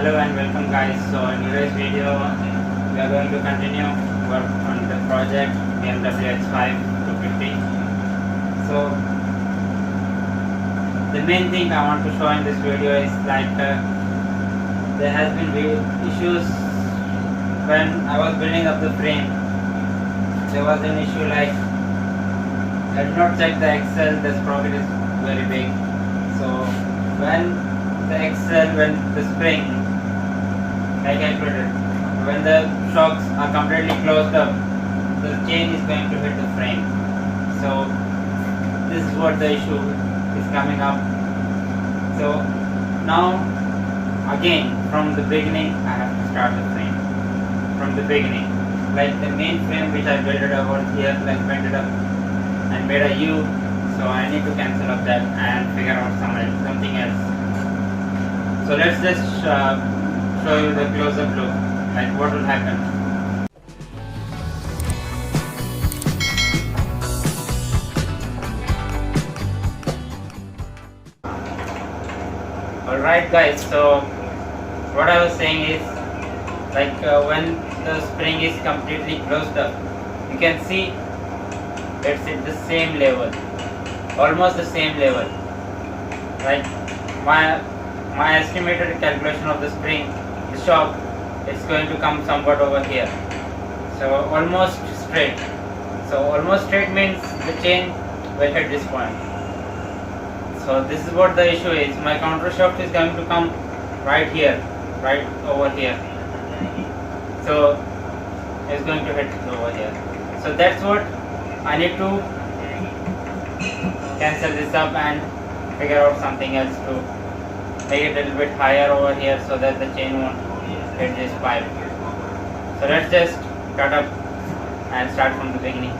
Hello and welcome guys. So in today's video we are going to continue work on the project BMW X5 250. So the main thing I want to show in this video is there has been issues when I was building up the frame. There was an issue like I did not check the axle, the sprocket is very big. So when the spring, like I told it, when the shocks are completely closed up, the chain is going to hit the frame. So this is what the issue is coming up. So now again from the beginning I have to start the frame from the beginning. Like the main frame which I built it over here, like bent it up and made a U. So I need to cancel up that and figure out something else. So let's just show you the close-up look, like what will happen. Alright guys, so what I was saying is when the spring is completely closed up, you can see it's at the same level, almost the same level. Like my estimated calculation of the spring, the shock, it's going to come somewhat over here. So almost straight. So almost straight means the chain will hit this point. So this is what the issue is. My counter shaft is going to come right here, right over here. So it's going to hit over here. So that's what I need to cancel this up and figure out something else to make it a little bit higher over here so that the chain won't hit this pipe. So let's just cut up and start from the beginning.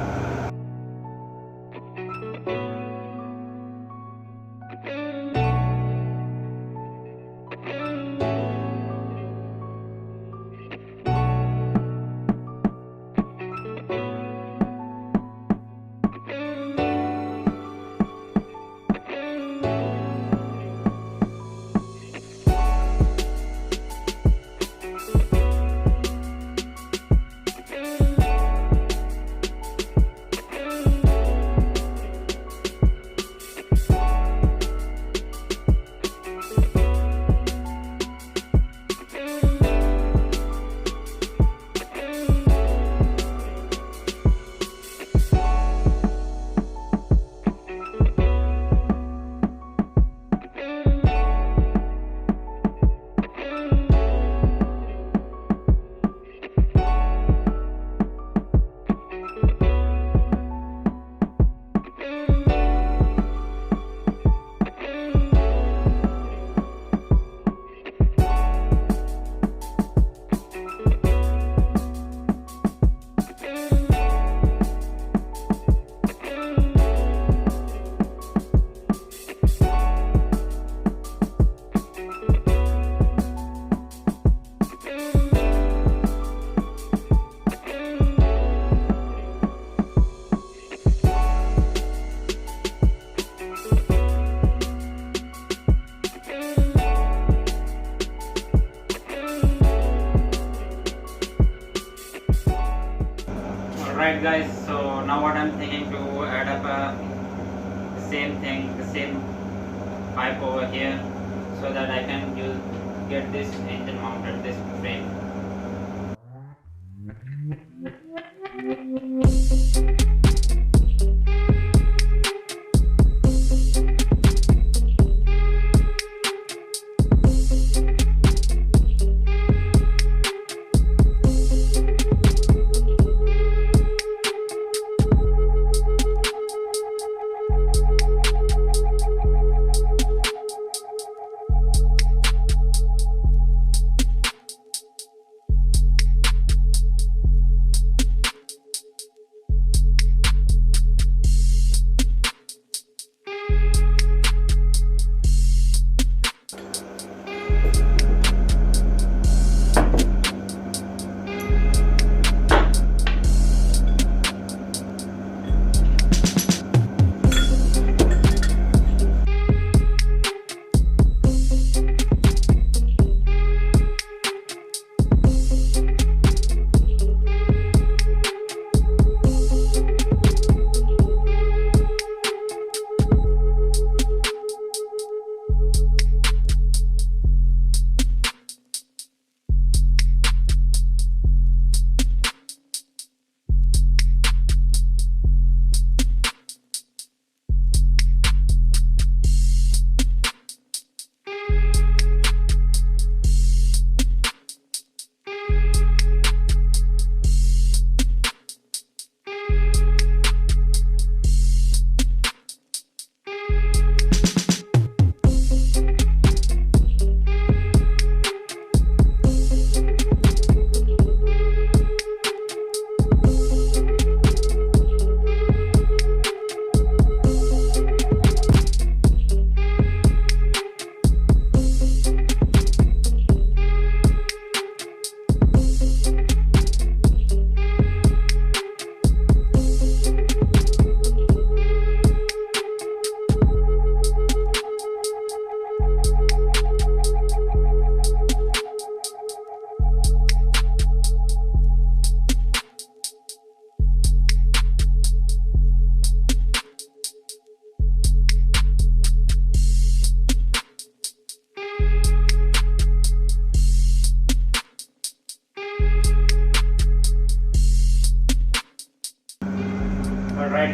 Alright guys, so now what I'm thinking to add up the same thing, the same pipe over here, so that I can get this engine mounted, this frame.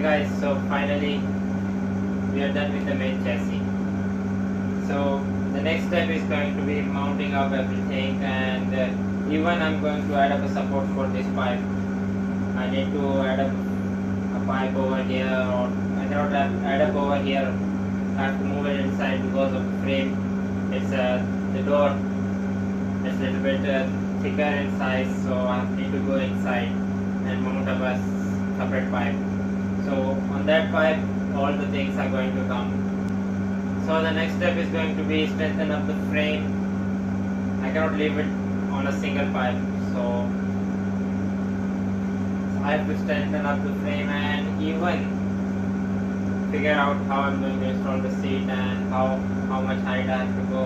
guys, so finally we are done with the main chassis. So the next step is going to be mounting up everything, and even I'm going to add up a support for this pipe. I need to add up a pipe over here, or I cannot add up over here. I have to move it inside because of the frame. It's the door. It's a little bit thicker in size, so I need to go inside and mount up a separate pipe. So on that pipe, all the things are going to come. So the next step is going to be strengthen up the frame. I cannot leave it on a single pipe, so I have to strengthen up the frame and even figure out how I'm going to install the seat and how much height I have to go.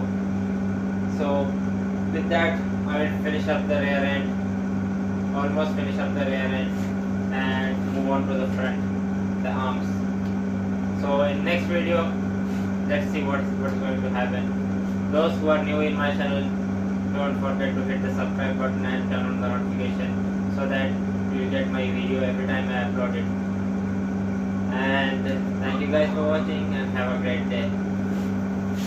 So with that, I will finish up the rear end, almost finish up the rear end, and move on to the front, the arms. So in next video, let's see what's going to happen. Those who are new in my channel, don't forget to hit the subscribe button and turn on the notification so that you will get my video every time I upload it. And thank you guys for watching and have a great day.